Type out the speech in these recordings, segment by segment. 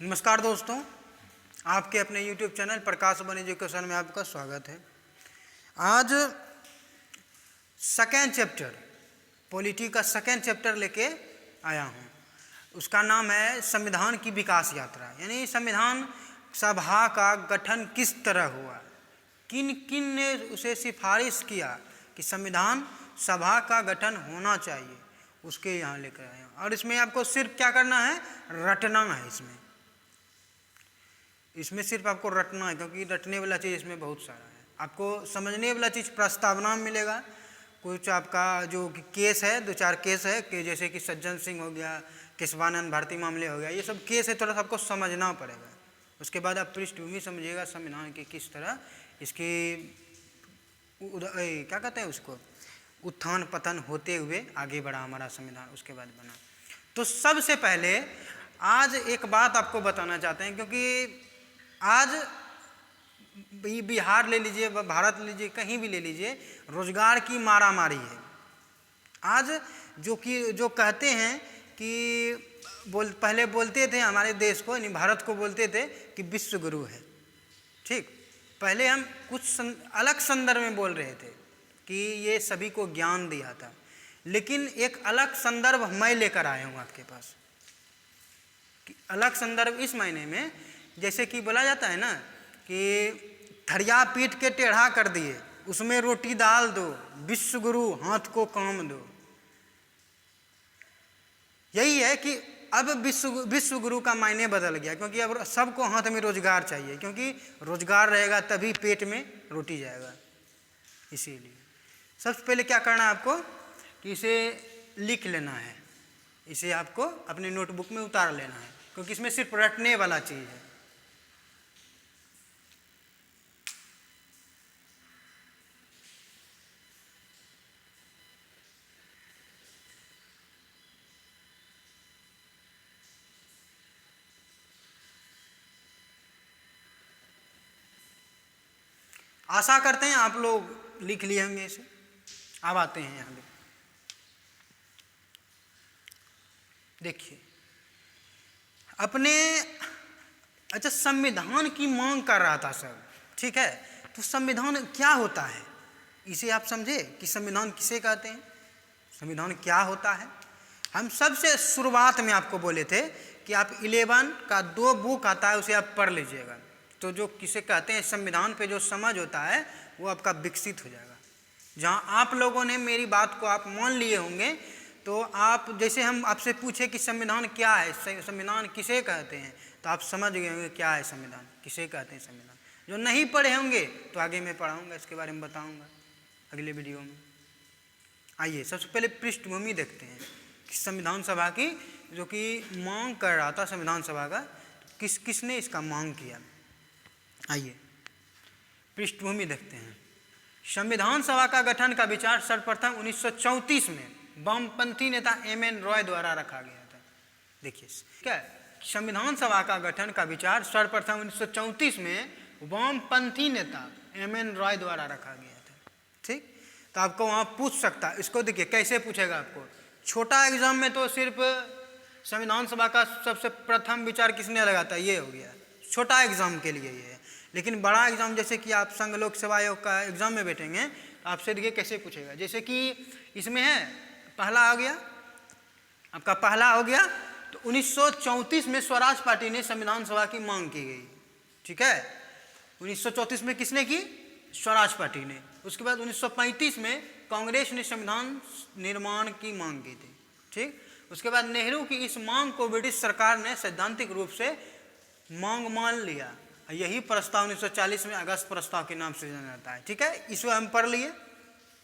नमस्कार दोस्तों, आपके अपने YouTube चैनल प्रकाश वन एजुकेशन में आपका स्वागत है। आज सेकेंड चैप्टर पॉलिटी का सेकेंड चैप्टर लेके आया हूँ। उसका नाम है संविधान की विकास यात्रा, यानी संविधान सभा का गठन किस तरह हुआ, किन किन ने उसे सिफारिश किया कि संविधान सभा का गठन होना चाहिए, उसके यहाँ लेकर आए हैं। और इसमें आपको सिर्फ क्या करना है, रटना है। इसमें सिर्फ आपको रटना है, क्योंकि रटने वाला चीज़ इसमें बहुत सारा है। आपको समझने वाला चीज़ प्रस्तावना में मिलेगा। कुछ आपका जो केस है, दो चार केस है कि जैसे कि सज्जन सिंह हो गया, केशवानंद भारती मामले हो गया, ये सब केस है, थोड़ा सा आपको समझना पड़ेगा। उसके बाद आप पृष्ठभूमि समझिएगा संविधान की, किस तरह इसकी क्या कहते हैं उसको, उत्थान पतन होते हुए आगे बढ़ा हमारा संविधान, उसके बाद बना। तो सबसे पहले आज एक बात आपको बताना चाहते हैं, क्योंकि आज बिहार ले लीजिए, भारत लीजिए, कहीं भी ले लीजिए, रोजगार की मारामारी है। आज जो कहते हैं कि पहले बोलते थे हमारे देश को, यानी भारत को बोलते थे कि विश्व गुरु है। ठीक, पहले हम कुछ अलग संदर्भ में बोल रहे थे कि ये सभी को ज्ञान दिया था, लेकिन एक अलग संदर्भ मैं लेकर आया हूँ आपके पास। कि अलग संदर्भ इस मायने में, जैसे कि बोला जाता है ना कि थरिया पीट के टेढ़ा कर दिए, उसमें रोटी डाल दो, विश्व गुरु हाथ को काम दो। यही है कि अब विश्व गुरु का मायने बदल गया, क्योंकि अब सबको हाथ में रोजगार चाहिए, क्योंकि रोजगार रहेगा तभी पेट में रोटी जाएगा। इसीलिए सबसे पहले क्या करना है आपको कि इसे लिख लेना है, इसे आपको अपने नोटबुक में उतार लेना है, क्योंकि इसमें सिर्फ रटने वाला चीज़ है। आशा करते हैं आप लोग लिख लिए होंगे इसे। अब आते हैं यहाँ पे, देखिए अपने, अच्छा संविधान की मांग कर रहा था सब, ठीक है। तो संविधान क्या होता है, इसे आप समझे कि संविधान किसे कहते हैं, संविधान क्या होता है। हम सबसे शुरुआत में आपको बोले थे कि आप 11 का 2 बुक आता है, उसे आप पढ़ लीजिएगा, तो जो किसे कहते हैं संविधान पे जो समझ होता है वो आपका विकसित हो जाएगा। जहाँ आप लोगों ने मेरी बात को आप मान लिए होंगे, तो आप जैसे हम आपसे पूछे कि संविधान क्या है, संविधान किसे कहते हैं, तो आप समझ गए होंगे क्या है संविधान, किसे कहते हैं संविधान। जो नहीं पढ़े होंगे तो आगे मैं पढ़ाऊँगा, इसके बारे में बताऊँगा अगले वीडियो में। आइए सबसे पहले पृष्ठभूमि देखते हैं कि संविधान सभा की जो कि मांग कर रहा था संविधान सभा का, किसने इसका मांग किया। आइए पृष्ठभूमि देखते हैं। संविधान सभा का गठन का विचार सर्वप्रथम 1934 में वामपंथी नेता एम.एन. रॉय द्वारा रखा गया था। देखिए क्या संविधान सभा का गठन का विचार सर्वप्रथम 1934 में वामपंथी नेता एम.एन. रॉय द्वारा रखा गया था। ठीक, तो आपको वहाँ पूछ सकता है, इसको देखिए कैसे पूछेगा आपको। छोटा एग्जाम में तो सिर्फ संविधान सभा का सबसे प्रथम विचार किसने लगाता है, ये हो गया छोटा एग्जाम के लिए ये है। लेकिन बड़ा एग्जाम जैसे कि आप संघ लोक सेवा आयोग का एग्जाम में बैठेंगे तो आपसे देखिए कैसे पूछेगा। जैसे कि इसमें है पहला हो गया, आपका पहला हो गया, तो 1934 में स्वराज पार्टी ने संविधान सभा की मांग की गई। ठीक है, 1934 में किसने की, स्वराज पार्टी ने। उसके बाद 1935 में कांग्रेस ने संविधान निर्माण की मांग की थी। ठीक, उसके बाद नेहरू की इस मांग को ब्रिटिश सरकार ने सैद्धांतिक रूप से मांग मान लिया। यही प्रस्ताव 1940 में अगस्त प्रस्ताव के नाम से जाना जाता है। ठीक है, इसको हम पढ़ लिए।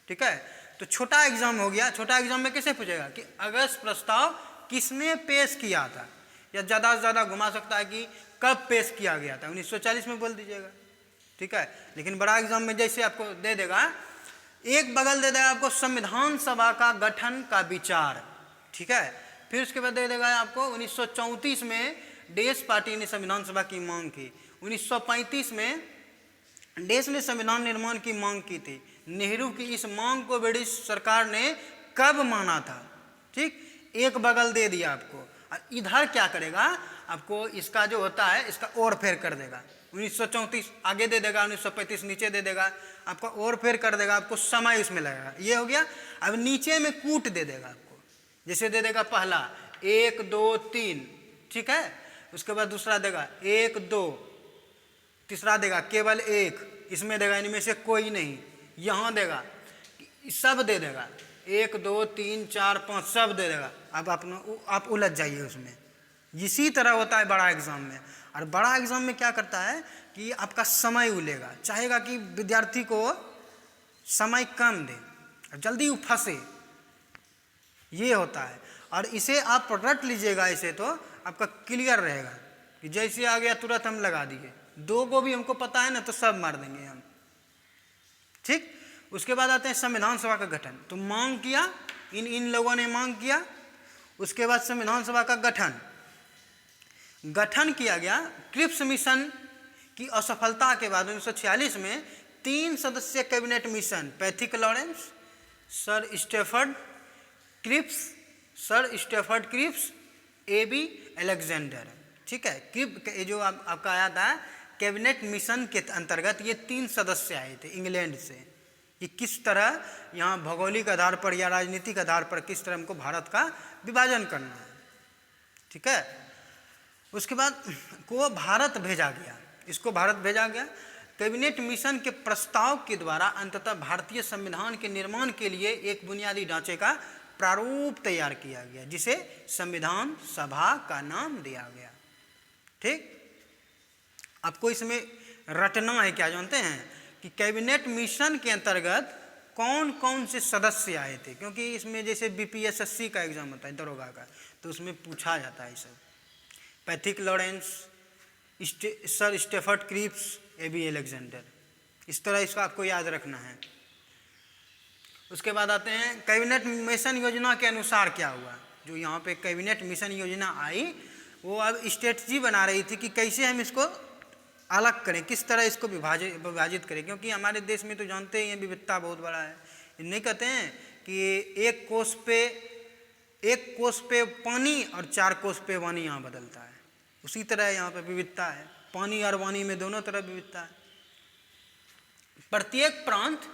ठीक है, तो छोटा एग्जाम हो गया। छोटा एग्जाम में कैसे पूछेगा कि अगस्त प्रस्ताव किसने पेश किया था, या ज़्यादा से ज़्यादा घुमा सकता है कि कब पेश किया गया था, 1940 में बोल दीजिएगा। ठीक है, लेकिन बड़ा एग्जाम में जैसे आपको दे देगा, एक बगल दे देगा आपको संविधान सभा का गठन का विचार। ठीक है, फिर उसके बाद दे देगा आपको 1934 में देश पार्टी ने संविधान सभा की मांग की। 1935 में देश ने संविधान निर्माण की मांग की थी। नेहरू की इस मांग को ब्रिटिश सरकार ने कब माना था। ठीक, एक बगल दे दिया आपको। इधर क्या करेगा, आपको इसका जो होता है इसका और फेर कर देगा। 1934 आगे दे देगा, 1935 नीचे दे देगा, आपका और फेर कर देगा, आपको समय उसमें लगेगा। ये हो गया। अब नीचे में कूट दे देगा आपको, जैसे दे देगा पहला 1 2 3, ठीक है। उसके बाद दूसरा देगा 1 2, तीसरा देगा केवल 1, इसमें देगा इनमें से कोई नहीं, यहाँ देगा सब दे देगा 1 2 3 4 5 सब दे देगा। अब आप उलझ जाइए उसमें। इसी तरह होता है बड़ा एग्जाम में। और बड़ा एग्जाम में क्या करता है कि आपका समय उलेगा, चाहेगा कि विद्यार्थी को समय कम दे, जल्दी वो फंसे, ये होता है। और इसे आप रट लीजिएगा, इसे तो आपका क्लियर रहेगा कि जैसे आ गया तुरंत हम लगा दिए। 2 को भी हमको पता है ना तो सब मार देंगे हम, ठीक। उसके बाद आते हैं संविधान सभा का गठन। तो मांग किया, इन लोगों ने मांग किया। उसके बाद संविधान सभा का गठन किया गया। क्रिप्स मिशन की असफलता के बाद 1946 में 3 सदस्यीय cabinet mission, Pethick Lawrence, sir Stafford Cripps, AB Alexander, ठीक है। ये जो आपका आया था कैबिनेट मिशन के अंतर्गत, ये 3 सदस्य आए थे इंग्लैंड से, कि किस तरह यहाँ भौगोलिक आधार पर या राजनीतिक आधार पर किस तरह हमको भारत का विभाजन करना है, ठीक है। उसके बाद को भारत भेजा गया, इसको भारत भेजा गया। कैबिनेट मिशन के प्रस्ताव के द्वारा अंततः भारतीय संविधान के निर्माण के लिए एक बुनियादी ढांचे का प्रारूप तैयार किया गया, जिसे संविधान सभा का नाम दिया गया, ठीक। आपको इसमें रटना है, क्या जानते हैं कि कैबिनेट मिशन के अंतर्गत कौन कौन से सदस्य आए थे, क्योंकि इसमें जैसे BPSSC का एग्जाम होता है दरोगा का, तो उसमें पूछा जाता है सब। Pethick Lawrence, sir Stafford Cripps, AB Alexander, इस तरह इसको आपको याद रखना है। उसके बाद आते हैं कैबिनेट मिशन योजना के अनुसार क्या हुआ। जो यहाँ पे कैबिनेट मिशन योजना आई, वो अब स्ट्रेटजी बना रही थी कि कैसे हम इसको अलग करें, किस तरह इसको विभाजित करें, क्योंकि हमारे देश में तो जानते हैं विविधता बहुत बड़ा है। नहीं कहते हैं कि एक कोस पे पानी और 4 कोस पे वाणी यहाँ बदलता है, उसी तरह यहाँ पे विविधता है, पानी और वाणी में दोनों तरफ विविधता है। प्रत्येक प्रांत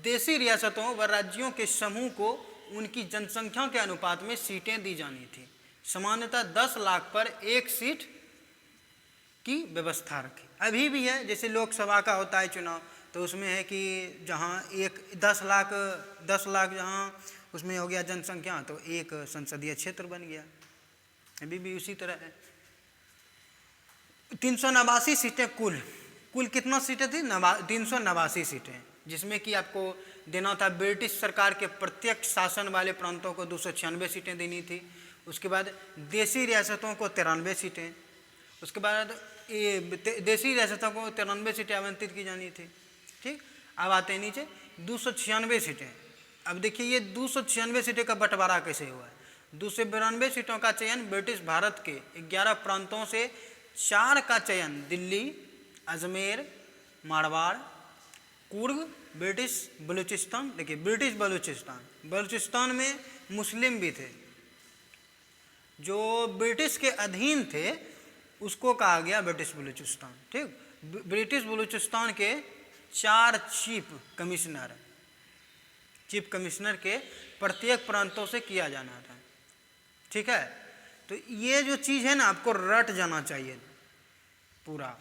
देशी रियासतों व राज्यों के समूह को उनकी जनसंख्या के अनुपात में सीटें दी जानी थी। सामान्यतः 10 लाख पर 1 सीट की व्यवस्था रखी। अभी भी है, जैसे लोकसभा का होता है चुनाव, तो उसमें है कि जहाँ 10 लाख जहाँ उसमें हो गया जनसंख्या, तो 1 संसदीय क्षेत्र बन गया। अभी भी उसी तरह है। 389 सीटें कुल कितना सीटें थी? 389 सीटें, जिसमें कि आपको देना था ब्रिटिश सरकार के प्रत्यक्ष शासन वाले प्रांतों को 296 सीटें देनी थी। उसके बाद देशी रियासतों को 93 सीटें, उसके बाद देशी रियासतों को 93 सीटें आवंटित की जानी थी, ठीक। अब आते हैं नीचे 296 सीटें। अब देखिए ये 296 सीटें का बंटवारा कैसे हुआ है। 292 सीटों का चयन ब्रिटिश भारत के 11 प्रांतों से 4 का चयन दिल्ली, अजमेर, मारवाड़, कुर्ग, ब्रिटिश बलूचिस्तान। देखिए ब्रिटिश बलूचिस्तान में मुस्लिम भी थे, जो ब्रिटिश के अधीन थे उसको कहा गया ब्रिटिश बलूचिस्तान, ठीक। ब्रिटिश बलूचिस्तान के 4 चीफ कमिश्नर के प्रत्येक प्रांतों से किया जाना था, ठीक है। तो ये जो चीज़ है ना, आपको रट जाना चाहिए पूरा,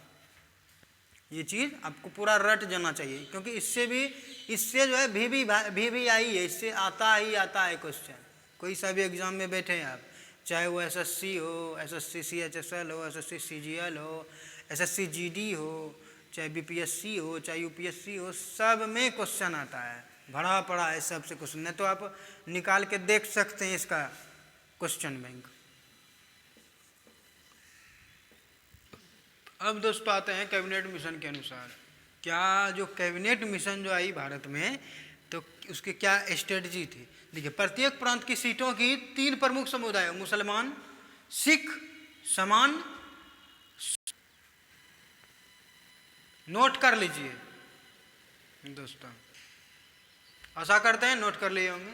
ये चीज़ आपको पूरा रट जाना चाहिए, क्योंकि इससे जो है भी आई है, इससे आता है क्वेश्चन। कोई सा भी एग्जाम में बैठे हैं आप, चाहे वो SSC हो, SSC CHSL हो, SSC CGL हो, SSC GD हो, चाहे BPSC हो, चाहे UPSC हो, सब में क्वेश्चन आता है, भरा पड़ा है सबसे क्वेश्चन। नहीं तो आप निकाल के देख सकते हैं इसका क्वेश्चन बैंक। अब दोस्तों आते हैं कैबिनेट मिशन के अनुसार। क्या जो कैबिनेट मिशन जो आई भारत में, तो उसकी क्या स्ट्रेटजी थी। देखिए प्रत्येक प्रांत की सीटों की 3 प्रमुख समुदाय, मुसलमान, सिख, समान। नोट कर लीजिए दोस्तों, आशा करते हैं नोट कर लिए होंगे।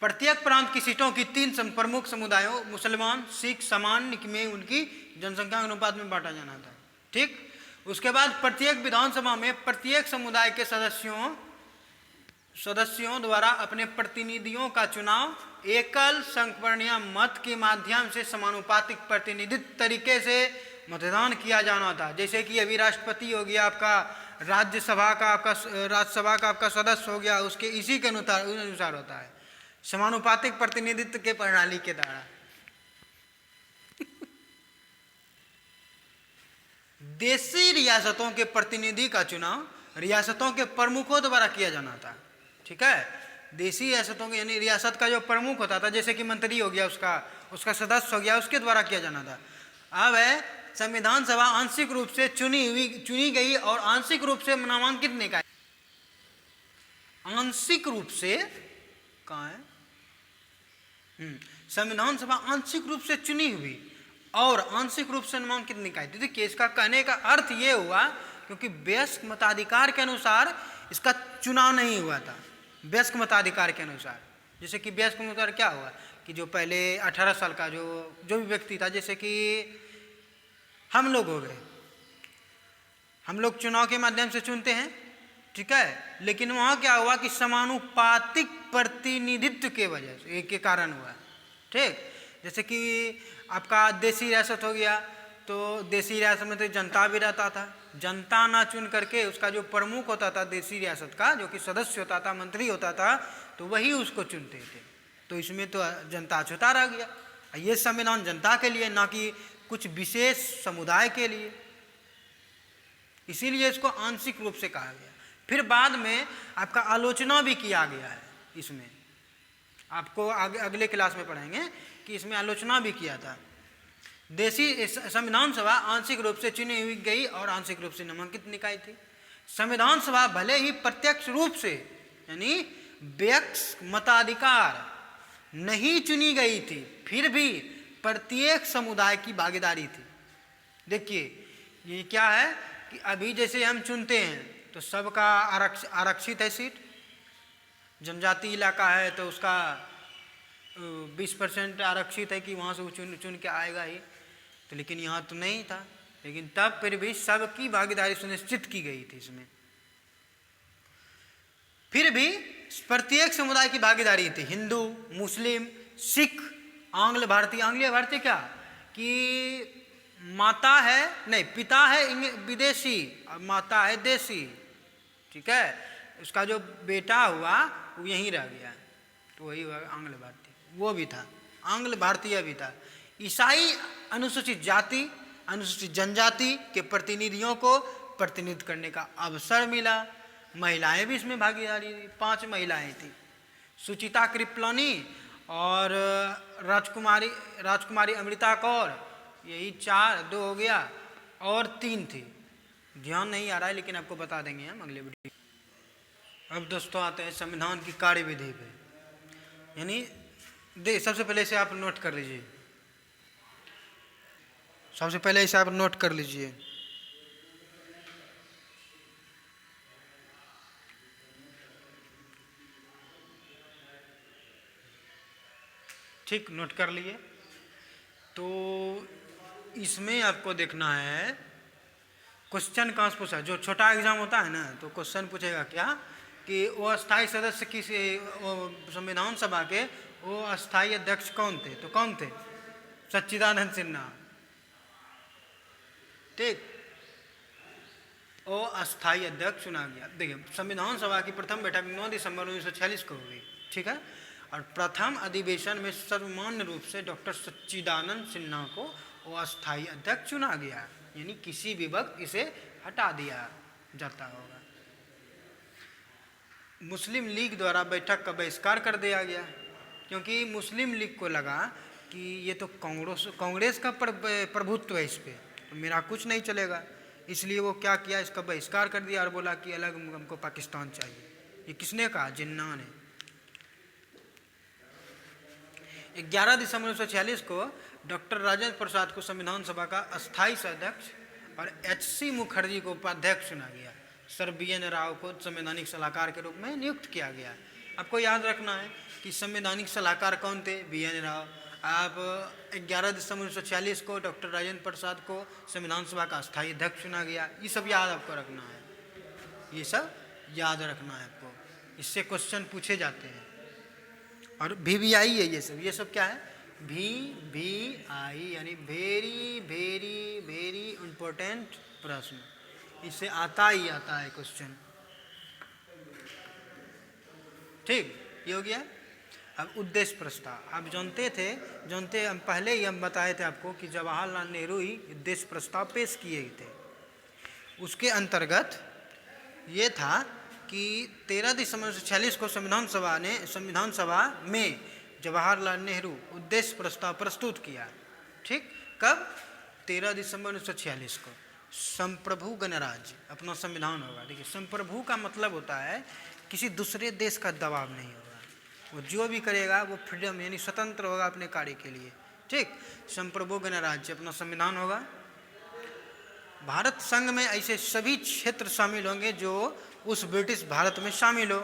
प्रत्येक प्रांत की सीटों की 3 प्रमुख समुदायों मुसलमान, सिख, सामान्य में उनकी जनसंख्या के अनुपात में बांटा जाना था। ठीक। उसके बाद प्रत्येक विधानसभा में प्रत्येक समुदाय के सदस्यों द्वारा अपने प्रतिनिधियों का चुनाव एकल संख्या मत के माध्यम से समानुपातिक प्रतिनिधित्व तरीके से मतदान किया जाना था। जैसे कि अभी राष्ट्रपति हो गया आपका, राज्यसभा का आपका सदस्य हो गया, उसके इसी के अनुसार होता है, समानुपातिक प्रतिनिधित्व के प्रणाली के द्वारा। देशी रियासतों के प्रतिनिधि का चुनाव रियासतों के प्रमुखों द्वारा किया जाना था। ठीक है, देशी रियासतों के यानी रियासत का जो प्रमुख होता था, जैसे कि मंत्री हो गया, उसका सदस्य हो गया, उसके द्वारा किया जाना था। अब है संविधान सभा आंशिक रूप से चुनी गई और आंशिक रूप से नामांकित निकाय, आंशिक रूप से कहाँ है, संविधान सभा आंशिक रूप से चुनी हुई और आंशिक रूप से नामांकित निकाय। देखिए, इसका कहने का अर्थ ये हुआ क्योंकि वयस्क मताधिकार के अनुसार इसका चुनाव नहीं हुआ था। वयस्क मताधिकार के अनुसार, जैसे कि वयस्क मताधिकार क्या हुआ कि जो पहले 18 साल का जो भी व्यक्ति था, जैसे कि हम लोग हो गए, हम लोग चुनाव के माध्यम से चुनते हैं। ठीक है, लेकिन वहाँ क्या हुआ कि समानुपातिक प्रतिनिधित्व के वजह से के कारण हुआ। ठीक, जैसे कि आपका देशी रियासत हो गया, तो देशी रियासत में तो जनता भी रहता था, जनता ना चुन करके उसका जो प्रमुख होता था देशी रियासत का, जो कि सदस्य होता था, मंत्री होता था, तो वही उसको चुनते थे। तो इसमें तो जनता अछूता रह गया। ये संविधान जनता के लिए, ना कि कुछ विशेष समुदाय के लिए, इसीलिए इसको आंशिक रूप से कहा गया। फिर बाद में आपका आलोचना भी किया गया है इसमें, आपको अगले क्लास में पढ़ेंगे कि इसमें आलोचना भी किया था। देशी संविधान सभा आंशिक रूप से चुनी हुई गई और आंशिक रूप से नामांकित निकाय थी। संविधान सभा भले ही प्रत्यक्ष रूप से यानी वयस्क मताधिकार नहीं चुनी गई थी, फिर भी प्रत्येक समुदाय की भागीदारी थी। देखिए, ये क्या है कि अभी जैसे हम चुनते हैं तो सबका आरक्षित है सीट, जनजाति इलाका है तो उसका 20% आरक्षित है कि वहाँ से वो चुन के आएगा ही, तो लेकिन यहाँ तो नहीं था, लेकिन तब फिर भी सबकी भागीदारी सुनिश्चित की गई थी इसमें। फिर भी प्रत्येक समुदाय की भागीदारी थी, हिंदू, मुस्लिम, सिख, आंग्ल भारतीय क्या कि माता है नहीं पिता है विदेशी और माता है देशी। ठीक है, उसका जो बेटा हुआ वो यहीं रह गया, तो वही हुआ आंग्ल भारतीय, वो भी था, आंग्ल भारतीय भी था। ईसाई अनुसूचित जाति, अनुसूचित जनजाति के प्रतिनिधियों को प्रतिनिधित्व करने का अवसर मिला। महिलाएं भी इसमें भागीदारी थी, 5 महिलाएं थी, सुचिता कृपलानी और राजकुमारी अमृता कौर, यही 2 हो गया और 3 थी, ध्यान नहीं आ रहा है लेकिन आपको बता देंगे हम अगले वीडियो। अब दोस्तों आते हैं संविधान की कार्यविधि पे, यानी सबसे पहले इसे आप नोट कर लीजिए, सबसे पहले इसे आप नोट कर लीजिए। ठीक, नोट कर लिए। तो इसमें आपको देखना है क्वेश्चन कहाँ से पूछा, जो छोटा एग्जाम होता है ना, तो क्वेश्चन पूछेगा क्या कि वो अस्थाई सदस्य किस संविधान सभा के वो अस्थाई अध्यक्ष कौन थे, तो कौन थे, सच्चिदानंद सिन्हा। ठीक, वो अस्थाई अध्यक्ष चुना गया। देखिए, संविधान सभा की प्रथम बैठक 9 दिसंबर 1946 को हुई। ठीक है, और प्रथम अधिवेशन में सर्वमान्य रूप से डॉक्टर सच्चिदानंद सिन्हा को वो अस्थाई अध्यक्ष चुना गया, यानी किसी भी वक्त इसे हटा दिया जाता होगा। मुस्लिम लीग द्वारा बैठक का बहिष्कार कर दिया गया, क्योंकि मुस्लिम लीग को लगा कि ये तो कांग्रेस का प्रभुत्व है इस पर, तो मेरा कुछ नहीं चलेगा, इसलिए वो क्या किया, इसका बहिष्कार कर दिया और बोला कि अलग हमको पाकिस्तान चाहिए। ये किसने कहा, जिन्ना ने। 11 दिसंबर 1946 को डॉक्टर राजेंद्र प्रसाद को संविधान सभा का अस्थायी अध्यक्ष और HC मुखर्जी को उपाध्यक्ष चुना गया। सर BN राव को संवैधानिक सलाहकार के रूप में नियुक्त किया गया। आपको याद रखना है कि संवैधानिक सलाहकार कौन थे? BN राव। आप 11 दिसंबर 1946 को डॉक्टर राजेंद्र प्रसाद को संविधान सभा का अस्थायी अध्यक्ष चुना गया। ये सब याद आपको रखना है, ये सब याद रखना है आपको, इससे क्वेश्चन पूछे जाते हैं। और VVI है ये सब क्या है? VVI यानी वेरी वेरी वेरी इंपॉर्टेंट प्रश्न, इससे आता ही आता है क्वेश्चन। ठीक, ये हो गया। अब उद्देश्य प्रस्ताव आप जानते हम पहले ही हम बताए थे आपको कि जवाहरलाल नेहरू ही उद्देश्य प्रस्ताव पेश किए थे। उसके अंतर्गत ये था कि 13 दिसंबर 1946 को संविधान सभा में जवाहरलाल नेहरू उद्देश्य प्रस्ताव प्रस्तुत किया। ठीक, कब? 13 दिसंबर 1946 को। संप्रभु गणराज्य अपना संविधान होगा। देखिए, संप्रभु का मतलब होता है किसी दूसरे देश का दबाव नहीं होगा, वो जो भी करेगा वो फ्रीडम यानी स्वतंत्र होगा अपने कार्य के लिए। ठीक, संप्रभु गणराज्य अपना संविधान होगा। भारत संघ में ऐसे सभी क्षेत्र शामिल होंगे जो उस ब्रिटिश भारत में शामिल हो,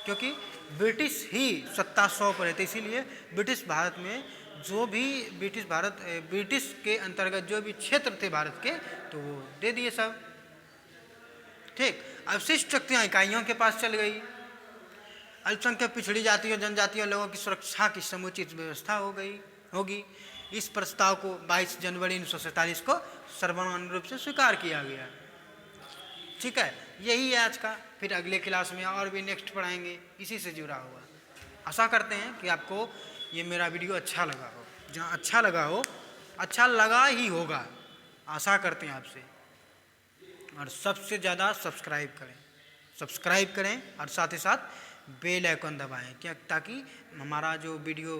क्योंकि ब्रिटिश ही सत्ता सौंप रहे थे, इसीलिए ब्रिटिश भारत में जो भी ब्रिटिश के अंतर्गत जो भी क्षेत्र थे भारत के, तो वो दे दिए सब। ठीक, अवशिष्ट शक्तियाँ इकाइयों के पास चल गई। अल्पसंख्यक पिछड़ी जातियों जनजातियों लोगों की सुरक्षा की समुचित व्यवस्था होगी। इस प्रस्ताव को 22 जनवरी 1947 को सर्वमान्य रूप से स्वीकार किया गया। ठीक है, यही है आज का। फिर अगले क्लास में और भी नेक्स्ट पढ़ाएंगे इसी से जुड़ा हुआ। आशा करते हैं कि आपको ये मेरा वीडियो अच्छा लगा हो। जहाँ अच्छा लगा हो, अच्छा लगा ही होगा, आशा करते हैं आपसे। और सबसे ज़्यादा सब्सक्राइब करें और साथ ही साथ बेल आइकन दबाएं, क्या, ताकि हमारा जो वीडियो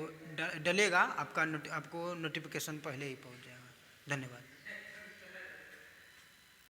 डलेगा आपको नोटिफिकेशन पहले ही पहुंच जाएगा। धन्यवाद।